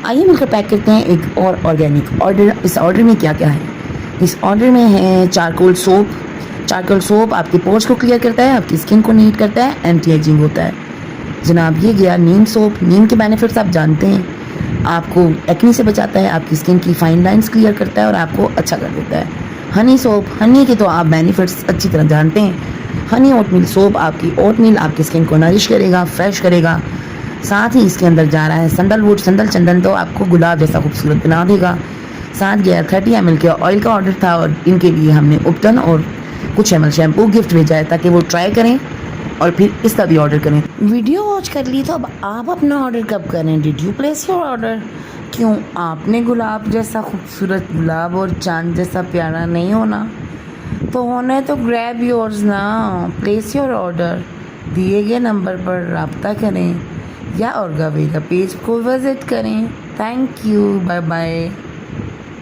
आइए मिलकर पैक करते हैं एक और ऑर्गेनिक ऑर्डर। इस ऑर्डर में क्या क्या है? इस ऑर्डर में है चारकोल सोप। चारकोल सोप आपके पोर्स को क्लियर करता है, आपकी स्किन को नीट करता है, एंटी एजिंग होता है। जनाब ये गया नीम सोप। नीम के बेनिफिट्स आप जानते हैं, आपको एक्ने से बचाता है, आपकी स्किन की फाइन लाइंस क्लियर करता है और आपको अच्छा कर देता है। हनी सोप, हनी के तो आप बेनिफिट्स अच्छी तरह जानते हैं। हनी ओटमील सोप आपकी ओटमील आपकी स्किन को नरिश करेगा, फ्रेश करेगा। साथ ही इसके अंदर जा रहा है सैंडलवुड, सैंडल चंदन, तो आपको गुलाब जैसा खूबसूरत बना देगा। साथ गया 30 ml के ऑयल का ऑर्डर था और इनके लिए हमने उपटन और कुछ ml शैम्पू गिफ्ट भेजा है ताकि वो ट्राई करें और फिर इसका भी ऑर्डर करें। वीडियो वॉच कर ली तो अब आप अपना ऑर्डर कब करें? Did you place your order? क्यों आपने गुलाब जैसा खूबसूरत, गुलाब और चांद जैसा प्यारा नहीं होना? तो होना है तो ग्रैब योर्स ना, प्लेस योर ऑर्डर। दिए गए नंबर पर रब्ता करें या ऑर्गावेगा पेज को विजिट करें। Thank you, bye bye.